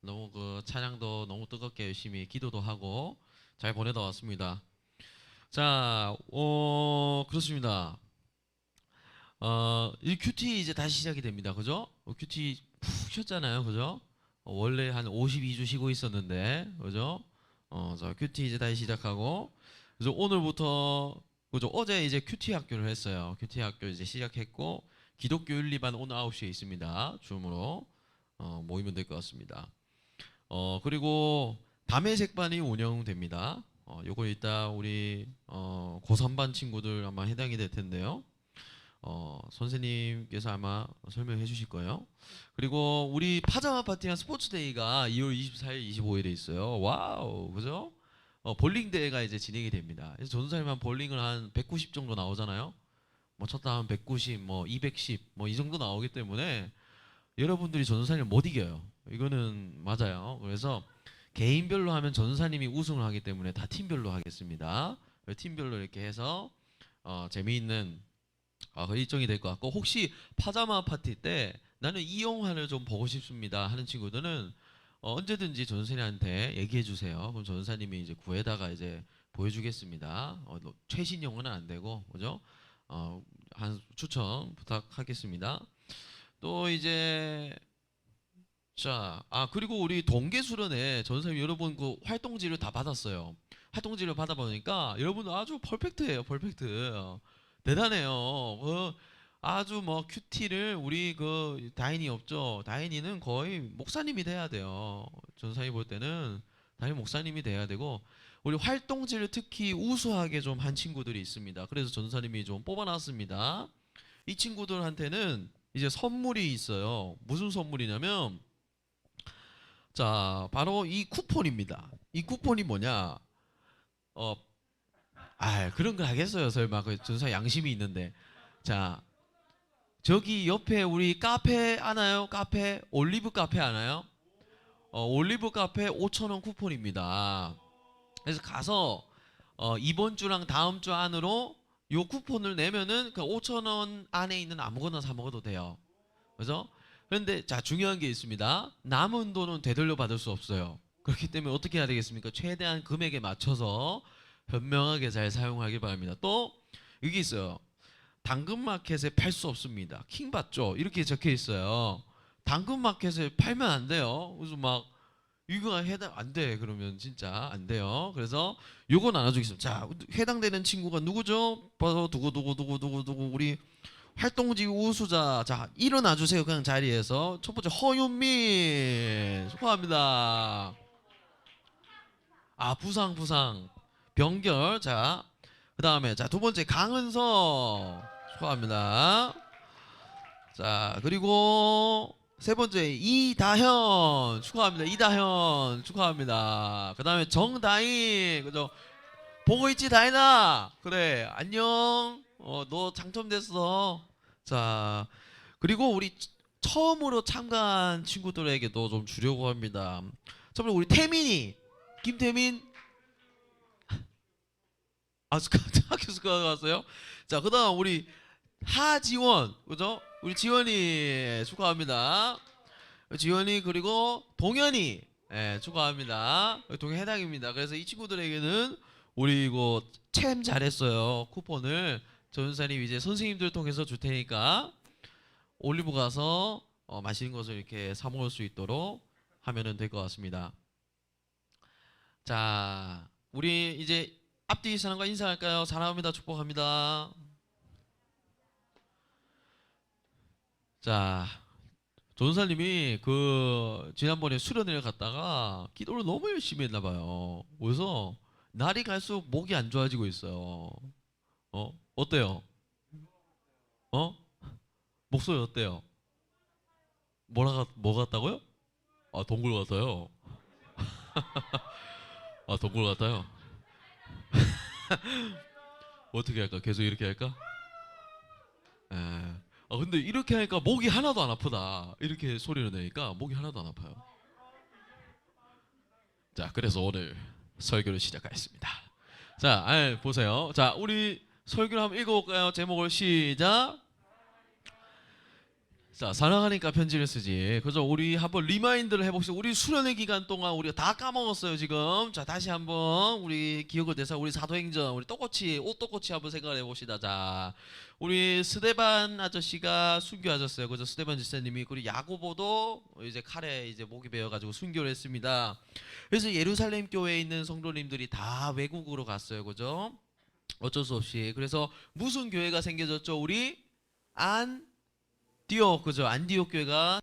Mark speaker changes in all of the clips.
Speaker 1: 너무 그 찬양도 너무 뜨겁게 열심히 기도도 하고 잘 보내다 왔습니다. 자, 그렇습니다. 이 큐티 이제 다시 시작이 됩니다. 그죠? 큐티 푹 쉬었잖아요. 그죠? 원래 한 52주 쉬고 있었는데, 그죠? 자, 큐티 이제 다시 시작하고, 그래서 오늘부터, 그죠? 어제 이제 큐티 학교를 했어요. 큐티 학교 이제 시작했고, 기독교 윤리반 오늘 9시에 있습니다. 줌으로 모이면 될 것 같습니다. 그리고 담회색반이 운영됩니다. 요거 이따 우리 고3반 친구들 아마 해당이 될 텐데요. 선생님께서 아마 설명해 주실 거예요. 그리고 우리 파자마 파티한 스포츠데이가 2월 24일, 25일에 있어요. 와우, 그죠? 볼링 대회가 이제 진행이 됩니다. 그래서 전사님한 볼링을 한 190 정도 나오잖아요. 뭐 쳤다 한 190, 뭐 210, 뭐 이 정도 나오기 때문에 여러분들이 전도사님을 못 이겨요. 이거는 맞아요. 그래서 개인별로 하면 전도사님이 우승을 하기 때문에 다 팀별로 하겠습니다. 팀별로 이렇게 해서 재미있는 그 일정이 될 것 같고, 혹시 파자마 파티 때 나는 이 영화를 좀 보고 싶습니다 하는 친구들은 언제든지 전도사님한테 얘기해 주세요. 그럼 전도사님이 이제 구해다가 이제 보여주겠습니다. 최신 영화는 안 되고, 그죠? 한 추천 부탁하겠습니다. 또 이제 자, 그리고 우리 동계수련회 전사님 여러분 그 활동지를 다 받았어요. 활동지를 받아보니까 여러분 아주 퍼펙트예요, 퍼펙트. 대단해요. 아주 뭐 큐티를 우리 그 다인이 없죠. 다인이는 거의 목사님이 돼야 돼요. 전사님 볼 때는 다인 목사님이 돼야 되고, 우리 활동지를 특히 우수하게 좀 한 친구들이 있습니다. 그래서 전사님이 좀 뽑아놨습니다. 이 친구들한테는 이제 선물이 있어요. 무슨 선물이냐면, 자, 바로 이 쿠폰입니다. 이 쿠폰이 뭐냐? 어, 그런 걸 하겠어요. 설마 그 전사 양심이 있는데. 자, 저기 옆에 우리 카페 아나요? 카페 올리브 카페 아나요? 올리브 카페 5,000원 쿠폰입니다. 그래서 가서 이번 주랑 다음 주 안으로 요 쿠폰을 내면은 그 5,000원 안에 있는 아무거나 사 먹어도 돼요. 그죠? 그런데 자, 중요한 게 있습니다. 남은 돈은 되돌려 받을 수 없어요. 그렇기 때문에 어떻게 해야 되겠습니까? 최대한 금액에 맞춰서 현명하게 잘 사용하길 바랍니다. 또 여기 있어요. 당근마켓에 팔 수 없습니다. 킹 받죠? 이렇게 적혀 있어요. 당근마켓에 팔면 안 돼요. 그래서 막 이거 해당 안 돼. 그러면 진짜 안 돼요. 그래서 요거 나눠주겠습니다. 자, 해당되는 친구가 누구죠? 바로 누구 우리 활동지 우수자. 자, 일어나 주세요. 그냥 자리에서. 첫 번째 허윤민 축하합니다. 부상 병결. 자, 그다음에 자, 두 번째 강은서 축하합니다. 자, 그리고 세 번째 이다현 축하합니다. 이다현 축하합니다. 그다음에 정다인, 그죠? 보고 있지 다인아? 그래, 안녕. 너 당첨됐어. 자, 그리고 우리 처음으로 참가한 친구들에게도 좀 주려고 합니다. 첫 번째 우리 태민이, 김태민. 학교 스카우트 왔어요. 자, 그다음 우리 하지원, 그죠? 우리 지원이 축하합니다. 지원이, 그리고 동현이, 축하합니다. 동현 해당입니다. 그래서 이 친구들에게는 우리 이거 참 잘했어요. 쿠폰을 전사님 이제 선생님들 통해서 줄 테니까 올리브 가서 맛있는 것을 이렇게 사 먹을 수 있도록 하면은 될 것 같습니다. 자, 우리 이제 앞뒤 사람과 인사할까요? 사랑합니다. 축복합니다. 자, 전사님이 그 지난번에 수련회를 갔다가 기도를 너무 열심히 했나 봐요. 그래서 날이 갈수록 목이 안 좋아지고 있어요. 어때요? 어? 목소리 어때요? 뭐 같다고요? 동굴 같아요. 동굴 같아요. 어떻게 할까? 계속 이렇게 할까? 에. 근데 이렇게 하니까 목이 하나도 안 아프다. 이렇게 소리를 내니까 목이 하나도 안 아파요. 자, 그래서 오늘 설교를 시작하겠습니다. 자, 보세요. 자, 우리 설교를 한번 읽어볼까요? 제목을 시작. 자, 사랑하니까 편지를 쓰지. 그래서 우리 한번 리마인드를 해봅시다. 우리 수련회 기간 동안 우리가 다 까먹었어요 지금. 자, 다시 한번 우리 기억을 내서 우리 사도행전, 우리 떡꼬치, 옷떡꼬치 한번 생각을 해봅시다. 자, 우리 스데반 아저씨가 순교하셨어요. 그죠? 스데반 지사님이. 그리고 야고보도 이제 칼에 이제 목이 베어가지고 순교를 했습니다. 그래서 예루살렘 교회에 있는 성도님들이 다 외국으로 갔어요. 그죠? 어쩔 수 없이. 그래서 무슨 교회가 생겨졌죠? 우리 안디옥, 그죠? 안디옥 교회가,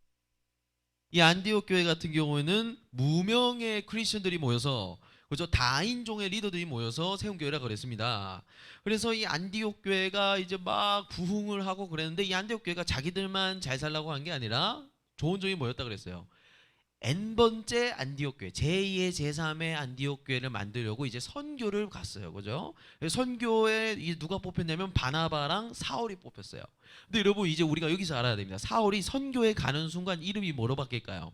Speaker 1: 이 안디옥 교회 같은 경우에는 무명의 크리스천들이 모여서, 그죠? 다인종의 리더들이 모여서 세운 교회라 그랬습니다. 그래서 이 안디옥 교회가 이제 막 부흥을 하고 그랬는데, 이 안디옥 교회가 자기들만 잘 살라고 한 게 아니라 좋은 종이 모였다 그랬어요. N번째 안디옥 교회, 제2의 제3의 안디옥 교회를 만들려고 이제 선교를 갔어요. 그죠? 선교에 누가 뽑혔냐면 바나바랑 사울이 뽑혔어요. 근데 여러분, 이제 우리가 여기서 알아야 됩니다. 사울이 선교에 가는 순간 이름이 뭐로 바뀔까요?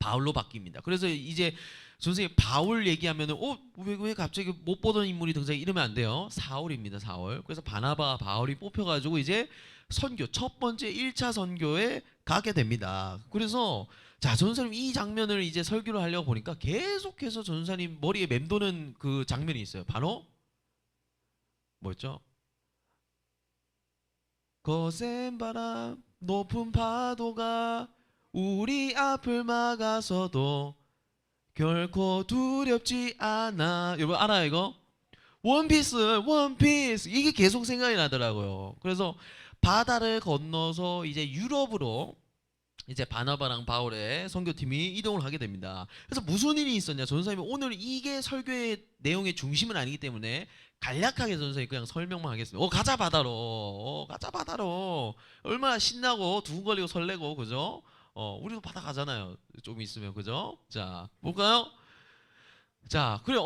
Speaker 1: 바울로 바뀝니다. 그래서 이제 선생님 바울 얘기하면은 왜 갑자기 못 보던 인물이 등장해, 이러면 안 돼요. 사울입니다. 사울. 그래서 바나바, 바울이 뽑혀가지고 이제 선교, 첫 번째 1차 선교에 가게 됩니다. 그래서 자, 전사님 이 장면을 이제 설교를 하려고 보니까 계속해서 전사님 머리에 맴도는 그 장면이 있어요. 바로 뭐였죠? 거센 바람, 높은 파도가 우리 앞을 막아서도 결코 두렵지 않아. 여러분 알아요 이거? 원피스, 원피스. 이게 계속 생각이 나더라고요. 그래서 바다를 건너서 이제 유럽으로 이제 바나바랑 바울의 선교팀이 이동을 하게 됩니다. 그래서 무슨 일이 있었냐? 전사님이 오늘 이게 설교의 내용의 중심은 아니기 때문에 간략하게 전사님이 그냥 설명만 하겠습니다. 가자 바다로. 가자 바다로. 얼마나 신나고 두근거리고 설레고, 그죠? 우리도 바다 가잖아요. 좀 있으면, 그죠? 자, 볼까요? 자, 그래,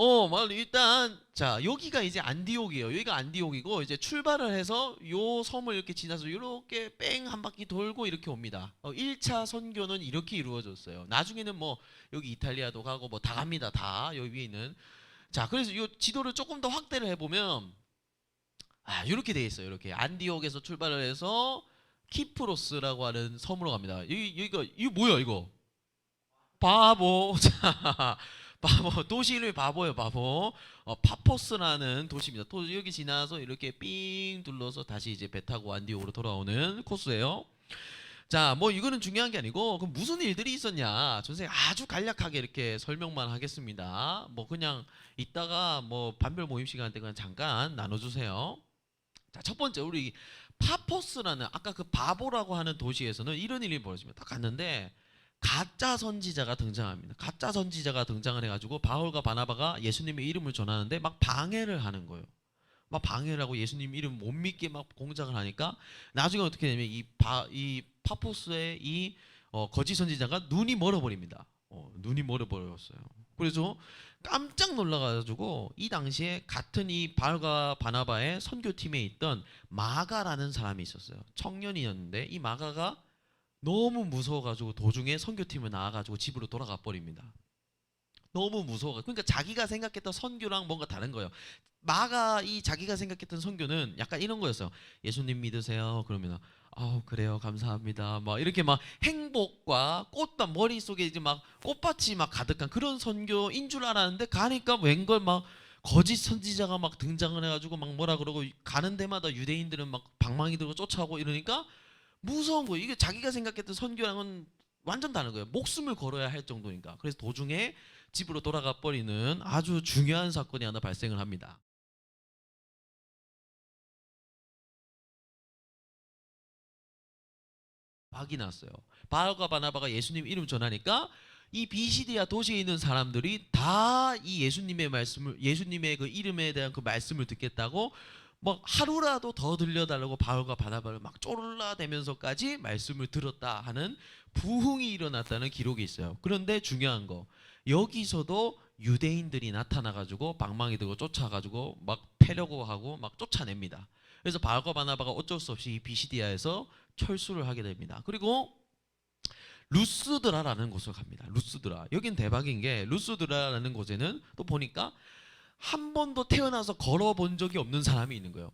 Speaker 1: 일단, 자, 여기가 이제 안디옥이에요. 여기가 안디옥이고, 이제 출발을 해서 요 섬을 이렇게 지나서 이렇게 뺑 한 바퀴 돌고 이렇게 옵니다. 1차 선교는 이렇게 이루어졌어요. 나중에는 뭐, 여기 이탈리아도 가고 뭐 다 갑니다. 다, 여기 위에 있는. 자, 그래서 요 지도를 조금 더 확대를 해보면, 이렇게 돼 있어요. 이렇게. 안디옥에서 출발을 해서, 키프로스라고 하는 섬으로 갑니다. 이거 뭐야, 이거? 바보. 자, 바보. 도시 이름이 바보예요, 바보. 파포스라는 도시입니다. 여기 지나서 이렇게 삥 둘러서 다시 이제 배 타고 안디옥으로 돌아오는 코스예요. 자, 뭐 이거는 중요한 게 아니고, 그럼 무슨 일들이 있었냐? 선생님 아주 간략하게 이렇게 설명만 하겠습니다. 뭐 그냥 이따가 뭐 반별 모임 시간 때 그냥 잠깐 나눠주세요. 자, 첫 번째 우리 파포스라는 아까 그 바보라고 하는 도시에서는 이런 일이 벌어집니다. 딱 갔는데 가짜 선지자가 등장합니다. 가짜 선지자가 등장을 해가지고 바울과 바나바가 예수님의 이름을 전하는데 막 방해를 하는 거예요. 막 방해를 하고 예수님 이름 못 믿게 막 공작을 하니까 나중에 어떻게 되냐면 이 파포스의 이 거짓 선지자가 눈이 멀어버립니다. 눈이 멀어버렸어요. 그래서 깜짝 놀라가지고 이 당시에 같은 이 바울과 바나바의 선교팀에 있던 마가라는 사람이 있었어요. 청년이었는데 이 마가가 너무 무서워가지고 도중에 선교팀을 나와가지고 집으로 돌아가 버립니다. 너무 무서워. 그러니까 자기가 생각했던 선교랑 뭔가 다른 거예요. 마가 이 자기가 생각했던 선교는 약간 이런 거였어요. 예수님 믿으세요. 그러면 그래요 감사합니다. 막 이렇게 막 행복과 꽃밭 머릿속에 이제 막 꽃밭이 막 가득한 그런 선교인 줄 알았는데 가니까 웬걸 막 거짓 선지자가 막 등장을 해가지고 막 뭐라 그러고 가는 데마다 유대인들은 막 방망이 들고 쫓아오고 이러니까 무서운 거예요. 이게 자기가 생각했던 선교랑은 완전 다른 거예요. 목숨을 걸어야 할 정도니까. 그래서 도중에 집으로 돌아가 버리는 아주 중요한 사건이 하나 발생을 합니다. 박이 났어요. 바울과 바나바가 예수님 이름 전하니까 이 비시디아 도시에 있는 사람들이 다 이 예수님의 말씀을, 예수님의 그 이름에 대한 그 말씀을 듣겠다고 막 하루라도 더 들려달라고 바울과 바나바를 막 쫄라대면서까지 말씀을 들었다 하는 부흥이 일어났다는 기록이 있어요. 그런데 중요한 거, 여기서도 유대인들이 나타나가지고 방망이 들고 쫓아가지고 막 패려고 하고 막 쫓아냅니다. 그래서 바울과 바나바가 어쩔 수 없이 이 비시디아에서 철수를 하게 됩니다. 그리고 루스드라라는 곳을 갑니다. 루스드라. 여긴 대박인 게 루스드라라는 곳에는 또 보니까 한 번도 태어나서 걸어본 적이 없는 사람이 있는 거예요.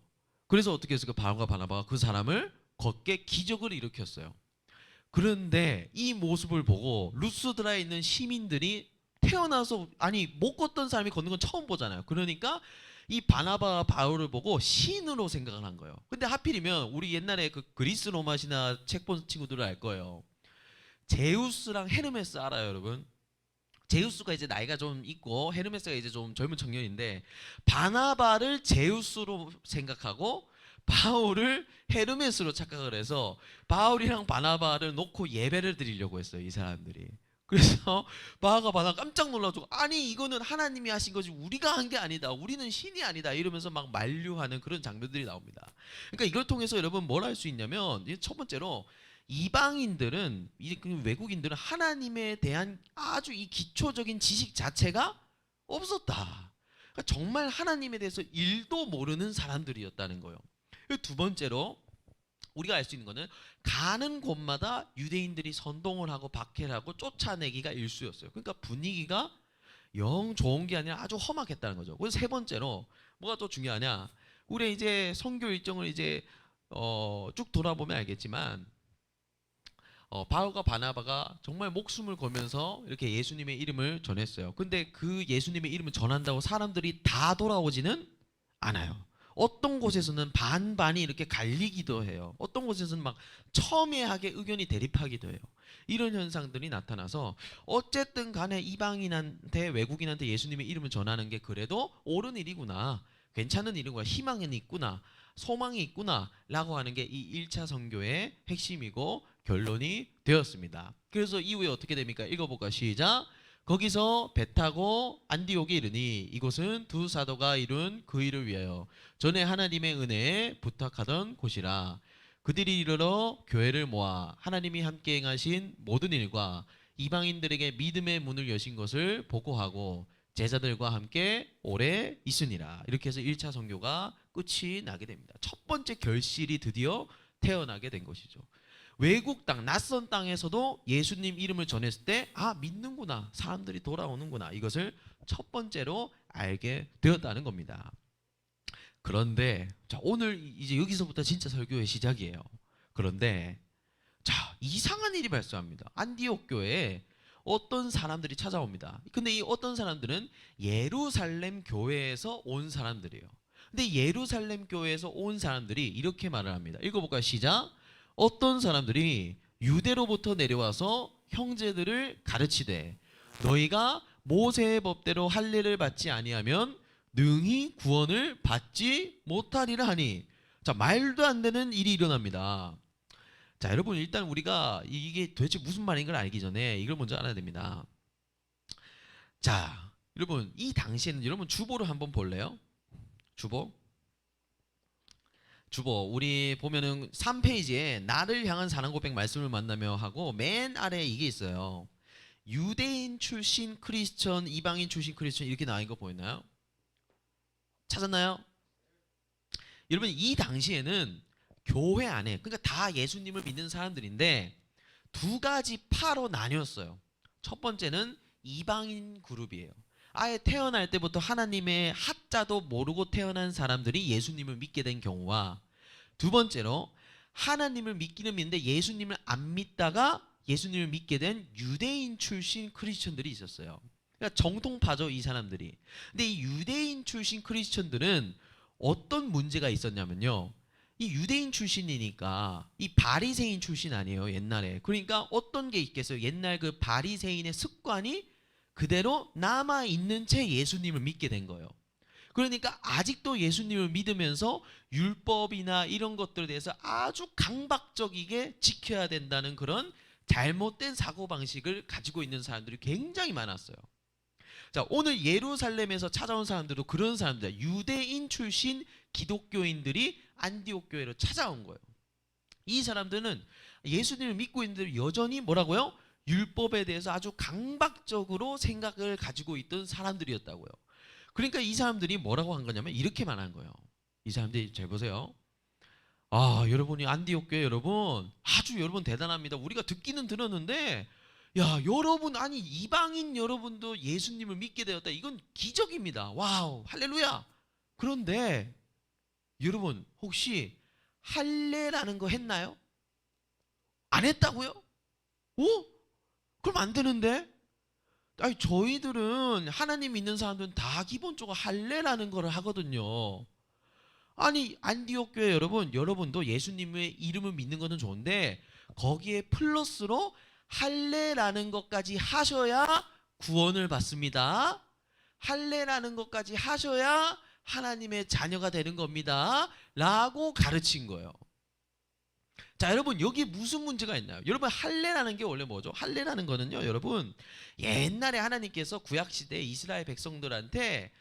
Speaker 1: 그래서 어떻게 했을까? 바울과 바나바가 그 사람을 걷게 기적을 일으켰어요. 그런데 이 모습을 보고 루스드라에 있는 시민들이 태어나서 아니 못 걷던 사람이 걷는 건 처음 보잖아요. 그러니까 이 바나바와 바울을 보고 신으로 생각을 한 거예요. 근데 하필이면 우리 옛날에 그 그리스 로마 신화 책 본 친구들은 알 거예요. 제우스랑 헤르메스 알아요, 여러분? 제우스가 이제 나이가 좀 있고 헤르메스가 이제 좀 젊은 청년인데 바나바를 제우스로 생각하고 바울을 헤르메스로 착각을 해서 바울이랑 바나바를 놓고 예배를 드리려고 했어요, 이 사람들이. 그래서 바나바 깜짝 놀라서 아니 이거는 하나님이 하신 거지 우리가 한 게 아니다. 우리는 신이 아니다. 이러면서 막 만류하는 그런 장면들이 나옵니다. 그러니까 이걸 통해서 여러분 뭘 할 수 있냐면 첫 번째로 이방인들은 외국인들은 하나님에 대한 아주 이 기초적인 지식 자체가 없었다. 그러니까 정말 하나님에 대해서 일도 모르는 사람들이었다는 거예요. 두 번째로 우리가 알 수 있는 거는 가는 곳마다 유대인들이 선동을 하고 박해를 하고 쫓아내기가 일쑤였어요. 그러니까 분위기가 영 좋은 게 아니라 아주 험악했다는 거죠. 그래서 세 번째로 뭐가 또 중요하냐? 우리 이제 선교 일정을 이제 쭉 돌아보면 알겠지만 바울과 바나바가 정말 목숨을 걸면서 이렇게 예수님의 이름을 전했어요. 근데 그 예수님의 이름을 전한다고 사람들이 다 돌아오지는 않아요. 어떤 곳에서는 반반이 이렇게 갈리기도 해요. 어떤 곳에서는 막 첨예하게 의견이 대립하기도 해요. 이런 현상들이 나타나서 어쨌든 간에 이방인한테 외국인한테 예수님의 이름을 전하는 게 그래도 옳은 일이구나. 괜찮은 일이구나. 희망이 있구나. 소망이 있구나 라고 하는 게 이 1차 선교의 핵심이고 결론이 되었습니다. 그래서 이후에 어떻게 됩니까? 읽어볼까? 시작. 거기서 배 타고 안디옥에 이르니 이곳은 두 사도가 이룬 그 일을 위하여 전에 하나님의 은혜에 부탁하던 곳이라. 그들이 이르러 교회를 모아 하나님이 함께 행하신 모든 일과 이방인들에게 믿음의 문을 여신 것을 보고하고 제자들과 함께 오래 있으니라. 이렇게 해서 1차 선교가 끝이 나게 됩니다. 첫 번째 결실이 드디어 태어나게 된 것이죠. 외국 땅, 낯선 땅에서도 예수님 이름을 전했을 때 믿는구나. 사람들이 돌아오는구나. 이것을 첫 번째로 알게 되었다는 겁니다. 그런데 자, 오늘 이제 여기서부터 진짜 설교의 시작이에요. 그런데 자, 이상한 일이 발생합니다. 안디옥 교회에 어떤 사람들이 찾아옵니다. 근데 이 어떤 사람들은 예루살렘 교회에서 온 사람들이에요. 근데 예루살렘 교회에서 온 사람들이 이렇게 말을 합니다. 읽어볼까요? 시작. 어떤 사람들이 유대로부터 내려와서 형제들을 가르치되 너희가 모세의 법대로 할례를 받지 아니하면 능히 구원을 받지 못하리라 하니. 자, 말도 안 되는 일이 일어납니다. 자, 여러분 일단 우리가 이게 도대체 무슨 말인 걸 알기 전에 이걸 먼저 알아야 됩니다. 자, 여러분 이 당시에는 여러분 주보를 한번 볼래요? 주보 우리 보면은 3페이지에 나를 향한 사랑 고백 말씀을 만나며 하고 맨 아래에 이게 있어요. 유대인 출신 크리스천, 이방인 출신 크리스천 이렇게 나와 있는 거 보이나요? 찾았나요? 여러분 이 당시에는 교회 안에 그러니까 다 예수님을 믿는 사람들인데 두 가지 파로 나뉘었어요. 첫 번째는 이방인 그룹이에요. 아예 태어날 때부터 하나님의 하자도 모르고 태어난 사람들이 예수님을 믿게 된 경우와 두 번째로 하나님을 믿기는 믿는데 예수님을 안 믿다가 예수님을 믿게 된 유대인 출신 크리스천들이 있었어요. 그러니까 정통파죠, 이 사람들이. 근데 이 유대인 출신 크리스천들은 어떤 문제가 있었냐면요. 이 유대인 출신이니까 이 바리새인 출신 아니에요, 옛날에. 그러니까 어떤 게 있겠어요? 옛날 그 바리새인의 습관이 그대로 남아 있는 채 예수님을 믿게 된 거예요. 그러니까 아직도 예수님을 믿으면서 율법이나 이런 것들에 대해서 아주 강박적이게 지켜야 된다는 그런 잘못된 사고방식을 가지고 있는 사람들이 굉장히 많았어요. 자, 오늘 예루살렘에서 찾아온 사람들도 그런 사람들, 유대인 출신 기독교인들이 안디옥 교회로 찾아온 거예요. 이 사람들은 예수님을 믿고 있는데 여전히 뭐라고요? 율법에 대해서 아주 강박적으로 생각을 가지고 있던 사람들이었다고요. 그러니까 이 사람들이 뭐라고 한 거냐면 이렇게 말한 거예요. 이 사람들이 잘 보세요. 여러분이 안디옥 교회 여러분 아주 여러분 대단합니다. 우리가 듣기는 들었는데 여러분 아니 이방인 여러분도 예수님을 믿게 되었다. 이건 기적입니다. 와우, 할렐루야. 그런데 여러분 혹시 할례라는 거 했나요? 안 했다고요? 어? 그럼 안 되는데? 아니 저희들은 하나님 믿는 사람들은 다 기본적으로 할례라는 걸 하거든요. 아니 안디옥 교회 여러분, 여러분도 예수님의 이름을 믿는 것은 좋은데 거기에 플러스로 할례라는 것까지 하셔야 구원을 받습니다. 할례라는 것까지 하셔야 하나님의 자녀가 되는 겁니다. 라고 가르친 거예요. 자, 여러분 여기 무슨 문제가 있나요? 여러분 할례라는 게 원래 뭐죠? 할례라는 거는요, 여러분 옛날에 하나님께서 구약 시대 이스라엘 백성들한테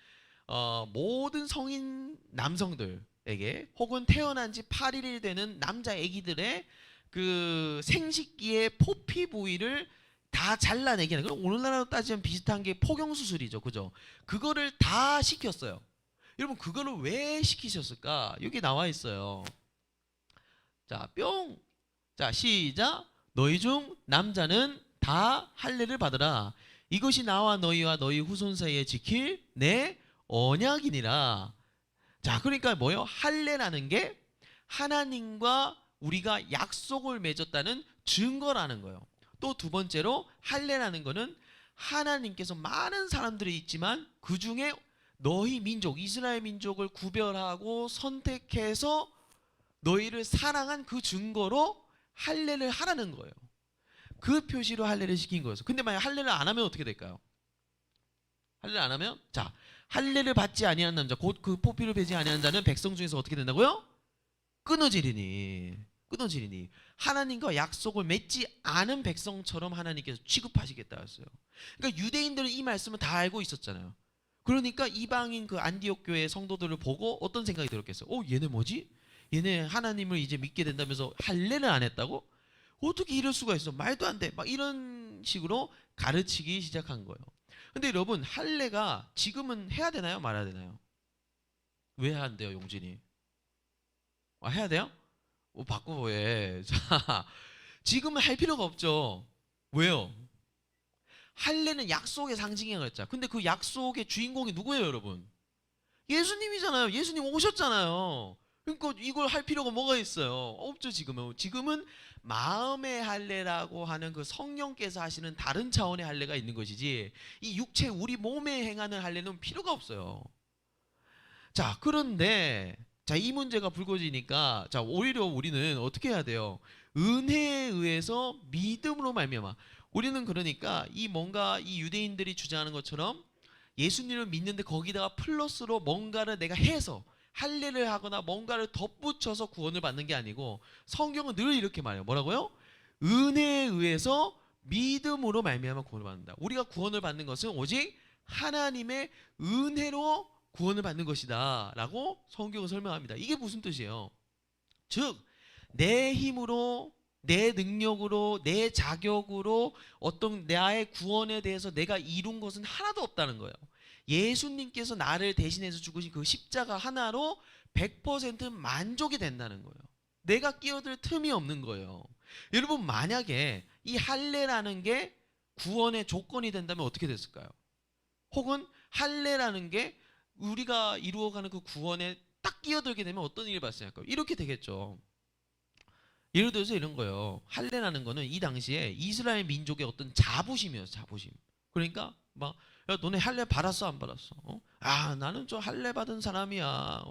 Speaker 1: 모든 성인 남성들에게 혹은 태어난 지 8일이 되는 남자 아기들의 그 생식기의 포피 부위를 다 잘라내게 하는, 그럼 오늘날로 따지면 비슷한 게 포경 수술이죠, 그죠? 그거를 다 시켰어요. 여러분 그거를 왜 시키셨을까? 여기 나와 있어요. 자, 뿅. 자, 시작. 너희 중 남자는 다 할례를 받으라. 이것이 나와 너희와 너희 후손 사이에 지킬 내 언약이니라. 자, 그러니까 뭐예요? 할례라는 게 하나님과 우리가 약속을 맺었다는 증거라는 거예요. 또 두 번째로 할례라는 거는 하나님께서 많은 사람들이 있지만 그 중에 너희 민족, 이스라엘 민족을 구별하고 선택해서 너희를 사랑한 그 증거로 할례를 하라는 거예요. 그 표시로 할례를 시킨 거였어. 근데 만약 할례를 안 하면 어떻게 될까요? 할례를 안 하면, 자, 할례를 받지 아니한 남자, 곧 그 포피를 베지 아니한 자는 백성 중에서 어떻게 된다고요? 끊어지리니. 끊어지리니. 하나님과 약속을 맺지 않은 백성처럼 하나님께서 취급하시겠다 했어요. 그러니까 유대인들은 이 말씀을 다 알고 있었잖아요. 그러니까 이방인 그 안디옥 교회 성도들을 보고 어떤 생각이 들었겠어요? 얘네 뭐지? 얘네 하나님을 이제 믿게 된다면서 할례를 안 했다고? 어떻게 이럴 수가 있어? 말도 안 돼. 막 이런 식으로 가르치기 시작한 거예요. 근데 여러분 할례가 지금은 해야 되나요? 말아야 되나요? 왜 해야 한대요, 용진이? 해야 돼요? 바꿔 왜? 자, 지금은 할 필요가 없죠. 왜요? 할례는 약속의 상징이라고 했잖아. 근데 그 약속의 주인공이 누구예요, 여러분? 예수님이잖아요. 예수님 오셨잖아요. 그러니까 이걸 할 필요가 뭐가 있어요? 없죠, 지금은. 지금은 마음의 할례라고 하는 그 성령께서 하시는 다른 차원의 할례가 있는 것이지, 이 육체 우리 몸에 행하는 할례는 필요가 없어요. 자, 그런데 자, 이 문제가 불거지니까 자, 오히려 우리는 어떻게 해야 돼요? 은혜에 의해서 믿음으로 말미암아. 우리는 그러니까 이 뭔가 이 유대인들이 주장하는 것처럼 예수님을 믿는데 거기다가 플러스로 뭔가를 내가 해서 할례를 하거나 뭔가를 덧붙여서 구원을 받는 게 아니고, 성경은 늘 이렇게 말해요. 뭐라고요? 은혜에 의해서 믿음으로 말미암아 구원을 받는다. 우리가 구원을 받는 것은 오직 하나님의 은혜로 구원을 받는 것이다 라고 성경은 설명합니다. 이게 무슨 뜻이에요? 즉 내 힘으로, 내 능력으로, 내 자격으로 어떤 나의 구원에 대해서 내가 이룬 것은 하나도 없다는 거예요. 예수님께서 나를 대신해서 죽으신 그 십자가 하나로 100% 만족이 된다는 거예요. 내가 끼어들 틈이 없는 거예요. 여러분 만약에 이 할례라는 게 구원의 조건이 된다면 어떻게 됐을까요? 혹은 할례라는 게 우리가 이루어가는 그 구원에 딱 끼어들게 되면 어떤 일이 발생할까요? 이렇게 되겠죠. 예를 들어서 이런 거예요. 할례라는 거는 이 당시에 이스라엘 민족의 어떤 자부심이었어요. 자부심. 그러니까 막, 야, 너네 할례 받았어 안 받았어? 나는 저 할례 받은 사람이야.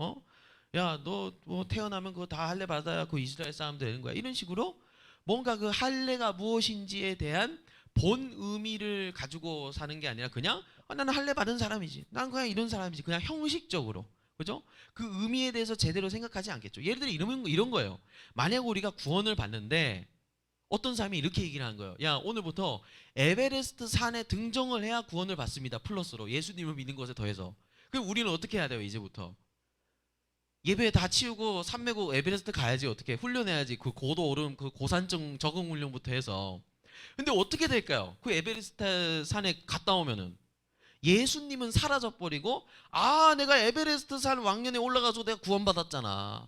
Speaker 1: 야, 너 뭐 태어나면 그거 다 할례 받아야 그 이스라엘 사람 되는 거야. 이런 식으로 뭔가 그 할례가 무엇인지에 대한 본 의미를 가지고 사는 게 아니라 그냥 나는 할례 받은 사람이지. 난 그냥 이런 사람이지. 그냥 형식적으로. 그죠? 그 의미에 대해서 제대로 생각하지 않겠죠. 예를 들어 이런 거예요. 만약 우리가 구원을 받는데 어떤 사람이 이렇게 얘기를 하는 거예요. 야, 오늘부터 에베레스트 산에 등정을 해야 구원을 받습니다. 플러스로 예수님을 믿는 것에 더해서. 그럼 우리는 어떻게 해야 돼요? 이제부터 예배 다 치우고 산 메고 에베레스트 가야지. 어떻게 훈련해야지. 그 고도 오름, 그 고산증 적응 훈련부터 해서. 근데 어떻게 될까요? 그 에베레스트 산에 갔다 오면은 예수님은 사라져 버리고, 내가 에베레스트 산 왕년에 올라가서 내가 구원받았잖아.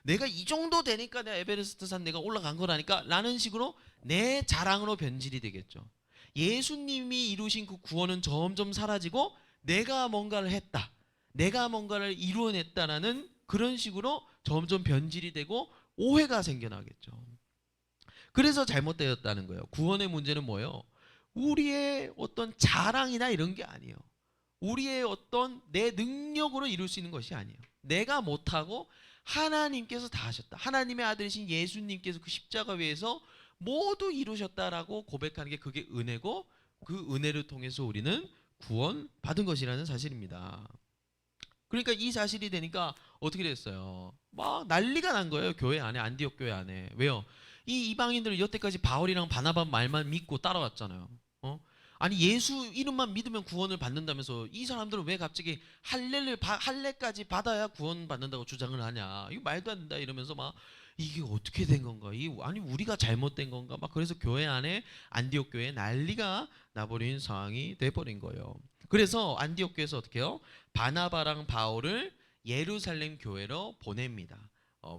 Speaker 1: 내가 이 정도 되니까 내가 에베레스트 산 내가 올라간 거라니까 라는 식으로 내 자랑으로 변질이 되겠죠. 예수님이 이루신 그 구원은 점점 사라지고 내가 뭔가를 했다, 내가 뭔가를 이루어냈다라는 그런 식으로 점점 변질이 되고 오해가 생겨나겠죠. 그래서 잘못되었다는 거예요. 구원의 문제는 뭐예요? 우리의 어떤 자랑이나 이런 게 아니에요. 우리의 어떤 내 능력으로 이룰 수 있는 것이 아니에요. 내가 못하고 하나님께서 다 하셨다. 하나님의 아들이신 예수님께서 그 십자가 위에서 모두 이루셨다라고 고백하는 게 그게 은혜고, 그 은혜를 통해서 우리는 구원 받은 것이라는 사실입니다. 그러니까 이 사실이 되니까 어떻게 됐어요? 막 난리가 난 거예요. 교회 안에, 안디옥 교회 안에. 왜요? 이 이방인들은 여태까지 바울이랑 바나바 말만 믿고 따라왔잖아요. 아니 예수 이름만 믿으면 구원을 받는다면서 이 사람들은 왜 갑자기 할례까지 받아야 구원 받는다고 주장을 하냐? 이거 말도 안 된다 이러면서 막 이게 어떻게 된 건가? 아니 우리가 잘못된 건가? 막 그래서 교회 안에, 안디옥 교회에 난리가 나버린 상황이 돼버린 거예요. 그래서 안디옥 교회에서 어떻게 해요? 바나바랑 바울을 예루살렘 교회로 보냅니다.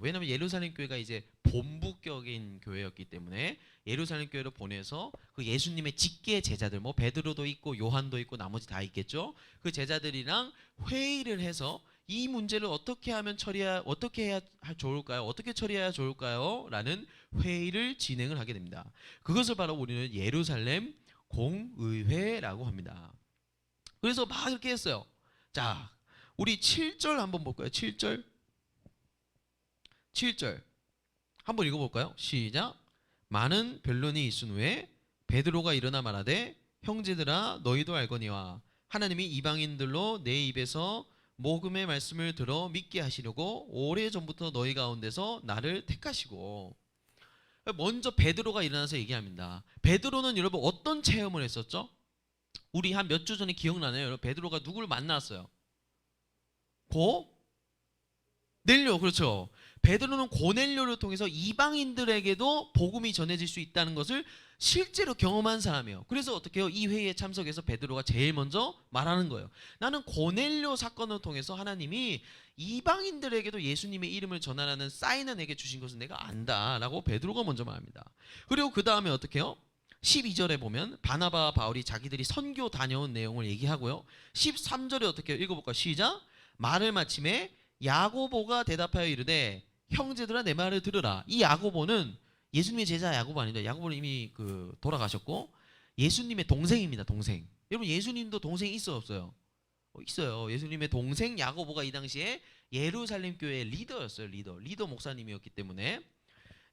Speaker 1: 왜냐하면 예루살렘 교회가 이제 본부격인 교회였기 때문에 예루살렘 교회로 보내서 그 예수님의 직계 제자들, 뭐 베드로도 있고 요한도 있고 나머지 다 있겠죠. 그 제자들이랑 회의를 해서 이 문제를 어떻게 하면 어떻게 해야 좋을까요? 어떻게 처리해야 좋을까요? 라는 회의를 진행을 하게 됩니다. 그것을 바로 우리는 예루살렘 공의회라고 합니다. 그래서 막 이렇게 했어요. 자, 우리 7절 한번 볼까요? 7절 한번 읽어볼까요? 시작. 많은 변론이 있은 후에 베드로가 일어나 말하되 형제들아 너희도 알거니와 하나님이 이방인들로 내 입에서 복음의 말씀을 들어 믿게 하시려고 오래전부터 너희 가운데서 나를 택하시고. 먼저 베드로가 일어나서 얘기합니다. 베드로는 여러분 어떤 체험을 했었죠? 우리 한 몇 주 전에 기억나나요? 여러분 베드로가 누구를 만났어요? 고넬료. 그렇죠. 베드로는 고넬료를 통해서 이방인들에게도 복음이 전해질 수 있다는 것을 실제로 경험한 사람이에요. 그래서 어떻게 해요? 이 회의에 참석해서 베드로가 제일 먼저 말하는 거예요. 나는 고넬료 사건을 통해서 하나님이 이방인들에게도 예수님의 이름을 전하라는 사인을 내게 주신 것을 내가 안다 라고 베드로가 먼저 말합니다. 그리고 그 다음에 어떻게 해요? 12절에 보면 바나바와 바울이 자기들이 선교 다녀온 내용을 얘기하고요. 13절에 어떻게 해요? 읽어볼까요? 시작. 말을 마침에 야고보가 대답하여 이르되 형제들아 내 말을 들으라. 이 야고보는 예수님의 제자 야고보 아니다. 야고보는 이미 돌아가셨고 예수님의 동생입니다. 동생. 여러분 예수님도 동생이 있어요 없어요? 있어요. 예수님의 동생 야고보가 이 당시에 예루살렘 교회의 리더였어요. 리더 목사님이었기 때문에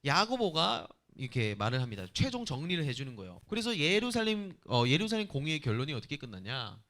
Speaker 1: 야고보가 이렇게 말을 합니다. 최종 정리를 해주는 거예요. 그래서 예루살렘 공의의 결론이 어떻게 끝났냐?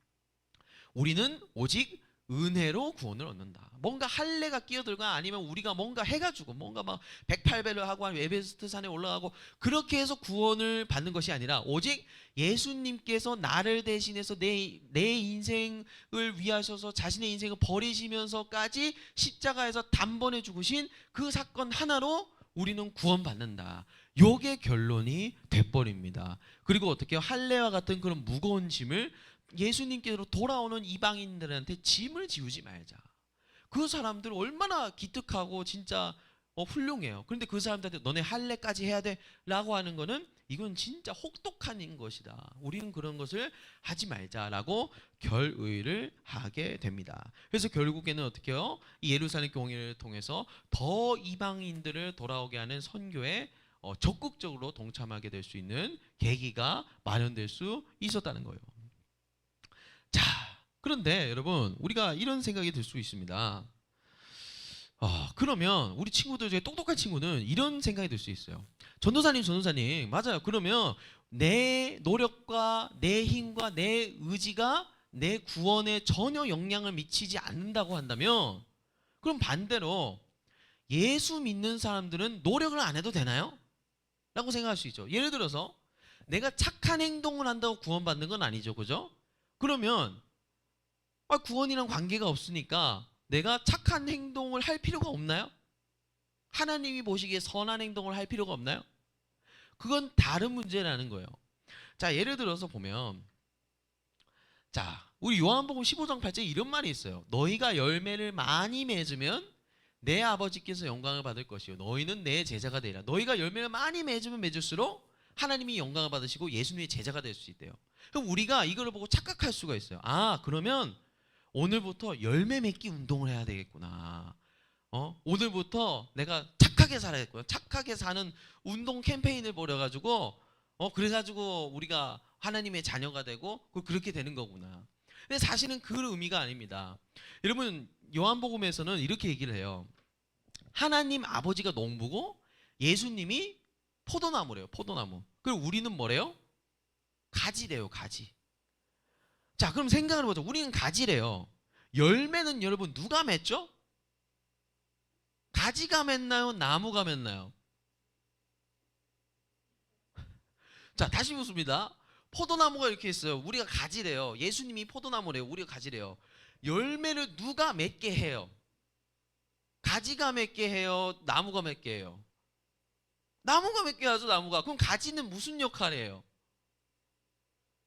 Speaker 1: 우리는 오직 은혜로 구원을 얻는다. 뭔가 할례가 끼어들거나 아니면 우리가 뭔가 해가지고 뭔가 막 108배를 하고 한 에베레스트 산에 올라가고 그렇게 해서 구원을 받는 것이 아니라 오직 예수님께서 나를 대신해서 내 인생을 위하셔서 자신의 인생을 버리시면서까지 십자가에서 단번에 죽으신 그 사건 하나로 우리는 구원받는다. 요게 결론이 돼버립니다. 그리고 어떻게 할례와 같은 그런 무거운 짐을 예수님께로 돌아오는 이방인들한테 짐을 지우지 말자. 그 사람들 얼마나 기특하고 진짜 훌륭해요. 그런데 그 사람들한테 너네 할례까지 해야 돼 라고 하는 거는 이건 진짜 혹독한 것이다. 우리는 그런 것을 하지 말자라고 결의를 하게 됩니다. 그래서 결국에는 어떻게 해요? 이 예루살렘 공의를 통해서 더 이방인들을 돌아오게 하는 선교에 적극적으로 동참하게 될 수 있는 계기가 마련될 수 있었다는 거예요. 자, 그런데 여러분 우리가 이런 생각이 들 수 있습니다. 그러면 우리 친구들 중에 똑똑한 친구는 이런 생각이 들 수 있어요. 전도사님 맞아요. 그러면 내 노력과 내 힘과 내 의지가 내 구원에 전혀 영향을 미치지 않는다고 한다면 그럼 반대로 예수 믿는 사람들은 노력을 안 해도 되나요? 라고 생각할 수 있죠. 예를 들어서 내가 착한 행동을 한다고 구원받는 건 아니죠. 그죠? 그러면 구원이랑 관계가 없으니까 내가 착한 행동을 할 필요가 없나요? 하나님이 보시기에 선한 행동을 할 필요가 없나요? 그건 다른 문제라는 거예요. 자, 예를 들어서 보면 우리 요한복음 15장 8절에 이런 말이 있어요. 너희가 열매를 많이 맺으면 내 아버지께서 영광을 받을 것이요 너희는 내 제자가 되리라. 너희가 열매를 많이 맺으면 맺을수록 하나님이 영광을 받으시고 예수님의 제자가 될 수 있대요. 그럼 우리가 이걸 보고 착각할 수가 있어요. 그러면 오늘부터 열매 맺기 운동을 해야 되겠구나. 오늘부터 내가 착하게 착하게 살아야겠고요. 착하게 사는 운동 캠페인을 벌여가지고 그래가지고 우리가 하나님의 자녀가 되고 그렇게 되는 거구나. 근데 사실은 그 의미가 아닙니다. 여러분 요한복음에서는 이렇게 얘기를 해요. 하나님 아버지가 농부고 예수님이 포도나무래요. 포도나무. 그리고 우리는 뭐래요? 가지래요. 가지. 자, 그럼 생각을 해보죠. 우리는 가지래요. 열매는 여러분 누가 맺죠? 가지가 맺나요? 나무가 맺나요? 자, 다시 묻습니다. 포도나무가 이렇게 있어요. 우리가 가지래요. 예수님이 포도나무래요. 우리가 가지래요. 열매를 누가 맺게 해요? 가지가 맺게 해요? 나무가 맺게 해요? 나무가 맺게 하죠. 나무가. 그럼 가지는 무슨 역할이에요?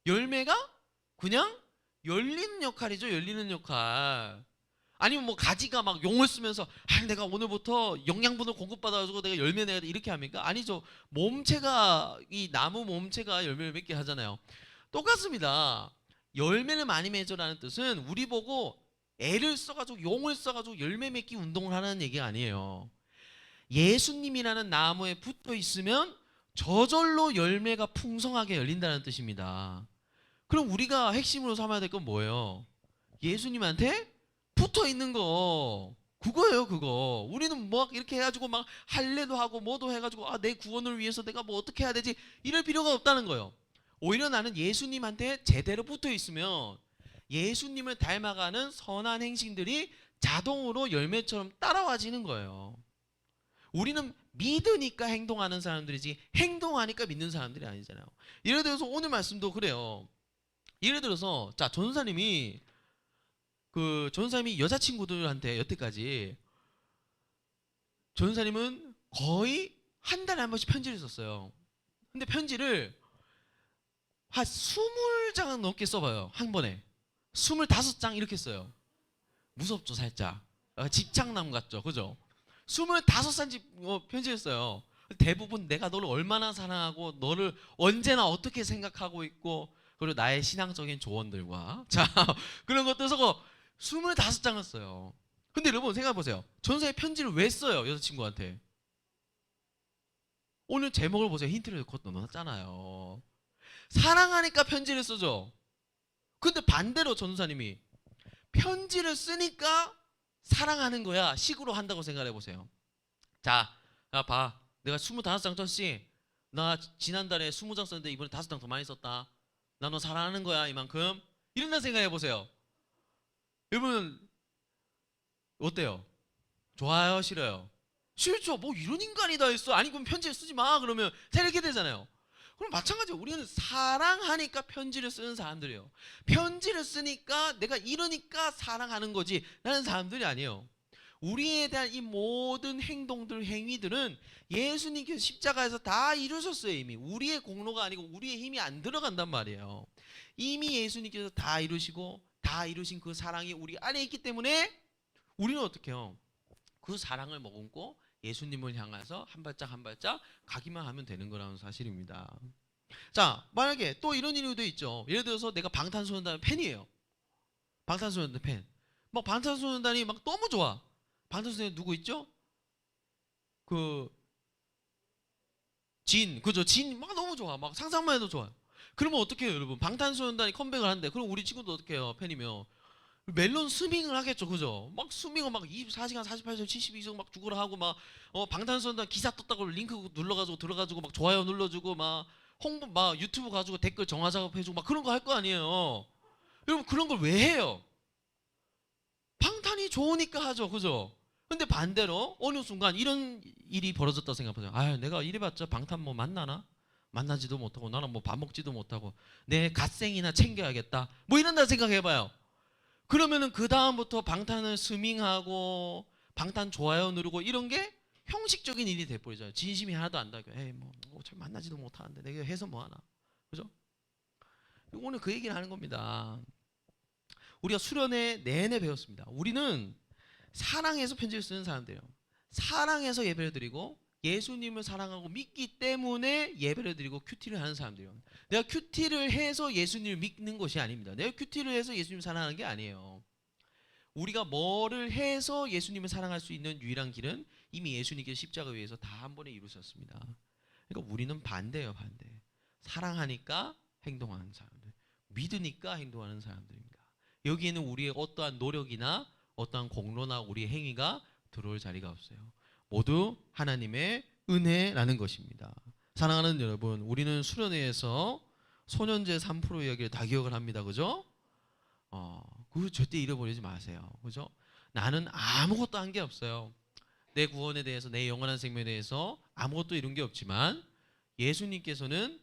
Speaker 1: 열매가 그냥 열리는 역할이죠. 열리는 역할. 아니면 뭐 가지가 막 용을 쓰면서 내가 오늘부터 영양분을 공급받아가지고 내가 열매 내야 돼 이렇게 합니까? 아니죠. 몸체가 이 나무 몸체가 열매를 맺게 하잖아요. 똑같습니다. 열매를 많이 맺으라는 뜻은 우리 보고 애를 써가지고 용을 써가지고 열매 맺기 운동을 하는 얘기가 아니에요. 예수님이라는 나무에 붙어 있으면 저절로 열매가 풍성하게 열린다는 뜻입니다. 그럼 우리가 핵심으로 삼아야 될 건 뭐예요? 예수님한테 붙어 있는 거. 그거예요, 그거. 우리는 뭐 이렇게 해가지고 막 할례도 하고 뭐도 해가지고 내 구원을 위해서 내가 뭐 어떻게 해야 되지? 이럴 필요가 없다는 거예요. 오히려 나는 예수님한테 제대로 붙어 있으면 예수님을 닮아가는 선한 행실들이 자동으로 열매처럼 따라와지는 거예요. 우리는 믿으니까 행동하는 사람들이지 행동하니까 믿는 사람들이 아니잖아요. 예를 들어서 오늘 말씀도 그래요. 예를 들어서 자 전사님이 여자친구들한테 여태까지 전사님은 거의 한 달에 한 번씩 편지를 썼어요. 근데 편지를 한 20장 넘게 써봐요. 한 번에 25장 이렇게 써요. 무섭죠 살짝. 집착남 같죠. 그죠? 25장 편지를 써요. 대부분 내가 너를 얼마나 사랑하고 너를 언제나 어떻게 생각하고 있고 그리고 나의 신앙적인 조언들과 자 그런 것들 써고 25장을 써요. 근데 여러분 생각해보세요. 전사의 편지를 왜 써요? 여자친구한테. 오늘 제목을 보세요. 힌트를 곧 넣어놨잖아요. 사랑하니까 편지를 쓰죠. 근데 반대로 전사님이 편지를 쓰니까 사랑하는 거야 식으로 한다고 생각해보세요. 자, 봐. 내가 25장 썼지? 나 지난달에 20장 썼는데 이번에 5장 더 많이 썼다. 나 너 사랑하는 거야 이만큼. 이런다 생각해보세요. 여러분 어때요? 좋아요? 싫어요? 싫죠. 뭐 이런 인간이 다 있어. 아니 그럼 편지를 쓰지 마 그러면 자 이렇게 되잖아요. 그럼 마찬가지로 우리는 사랑하니까 편지를 쓰는 사람들이에요. 편지를 쓰니까 내가 이러니까 사랑하는 거지 라는 사람들이 아니에요. 우리에 대한 이 모든 행동들 행위들은 예수님께서 십자가에서 다 이루셨어요. 이미 우리의 공로가 아니고 우리의 힘이 안 들어간단 말이에요. 이미 예수님께서 다 이루시고 다 이루신 그 사랑이 우리 안에 있기 때문에 우리는 어떻게 해요? 그 사랑을 머금고 예수님을 향해서 한 발짝 한 발짝 가기만 하면 되는 거라는 사실입니다. 자, 만약에 또 이런 일도 있죠. 예를 들어서 내가 방탄소년단 팬이에요. 방탄소년단 팬. 막 방탄소년단이 막 너무 좋아. 방탄소년단 누구 있죠? 그죠? 진 막 너무 좋아. 막 상상만 해도 좋아요. 그러면 어떻게 해요, 여러분? 방탄소년단이 컴백을 하는데 그럼 우리 친구도 어떻게 해요? 팬이면 멜론 스밍을 하겠죠, 그죠? 막 스밍을 막 24시간, 48시간, 72시간 막 죽으라 하고 막 방탄소년단 기사 떴다고 링크 눌러가지고 들어가지고 막 좋아요 눌러주고 막 홍보 막 유튜브 가지고 댓글 정화 작업해주고 막 그런 거 할 거 아니에요. 여러분 그런 걸 왜 해요? 방탄이 좋으니까 하죠, 그죠? 근데 반대로 어느 순간 이런 일이 벌어졌다 생각해보세요. 내가 이래봤자 방탄 뭐 만나나? 만나지도 못하고 나는 뭐 밥 먹지도 못하고 내 갓생이나 챙겨야겠다. 뭐 이런다 생각해봐요. 그러면은 그 다음부터 방탄을 스밍하고 방탄 좋아요 누르고 이런 게 형식적인 일이 돼버리잖아요. 진심이 하나도 안 닿아요. 잘 만나지도 못하는데 내가 해서 뭐하나, 그죠? 오늘 그 얘기를 하는 겁니다. 우리가 수련회 내내 배웠습니다. 우리는 사랑해서 편지를 쓰는 사람들이에요. 사랑해서 예배를 드리고 예수님을 사랑하고 믿기 때문에 예배를 드리고 큐티를 하는 사람들이에요. 내가 큐티를 해서 예수님을 믿는 것이 아닙니다. 내가 큐티를 해서 예수님을 사랑하는 게 아니에요. 우리가 뭐를 해서 예수님을 사랑할 수 있는 유일한 길은 이미 예수님께서 십자가 위에서 다 한 번에 이루셨습니다. 그러니까 우리는 반대예요, 반대. 사랑하니까 행동하는 사람들, 믿으니까 행동하는 사람들입니다. 여기에는 우리의 어떠한 노력이나 어떠한 공로나 우리의 행위가 들어올 자리가 없어요. 모두 하나님의 은혜라는 것입니다. 사랑하는 여러분, 우리는 수련회에서 소년제 3% 이야기를 다 기억을 합니다. 그죠? 그거 절대 잃어버리지 마세요. 그죠? 나는 아무것도 한 게 없어요. 내 구원에 대해서, 내 영원한 생명에 대해서 아무것도 이룬 게 없지만 예수님께서는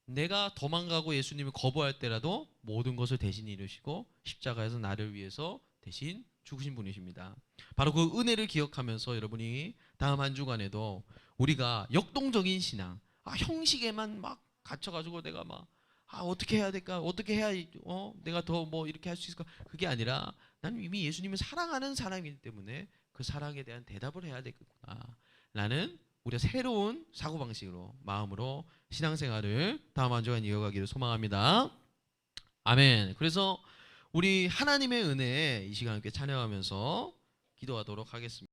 Speaker 1: 내가 도망가고 예수님을 거부할 때라도 모든 것을 대신 이루시고 십자가에서 나를 위해서 대신 죽으신 분이십니다. 바로 그 은혜를 기억하면서 여러분이 다음 한 주간에도 우리가 역동적인 신앙, 형식에만 막 갇혀가지고 내가 막 어떻게 해야 될까? 어떻게 해야 내가 더 뭐 이렇게 할 수 있을까? 그게 아니라 나는 이미 예수님을 사랑하는 사람이기 때문에 그 사랑에 대한 대답을 해야 되겠구나 라는 우리가 새로운 사고방식으로 마음으로 신앙생활을 다음 한 주간 이어가기를 소망합니다. 아멘. 그래서 우리 하나님의 은혜에 이 시간 함께 찬양하면서 기도하도록 하겠습니다.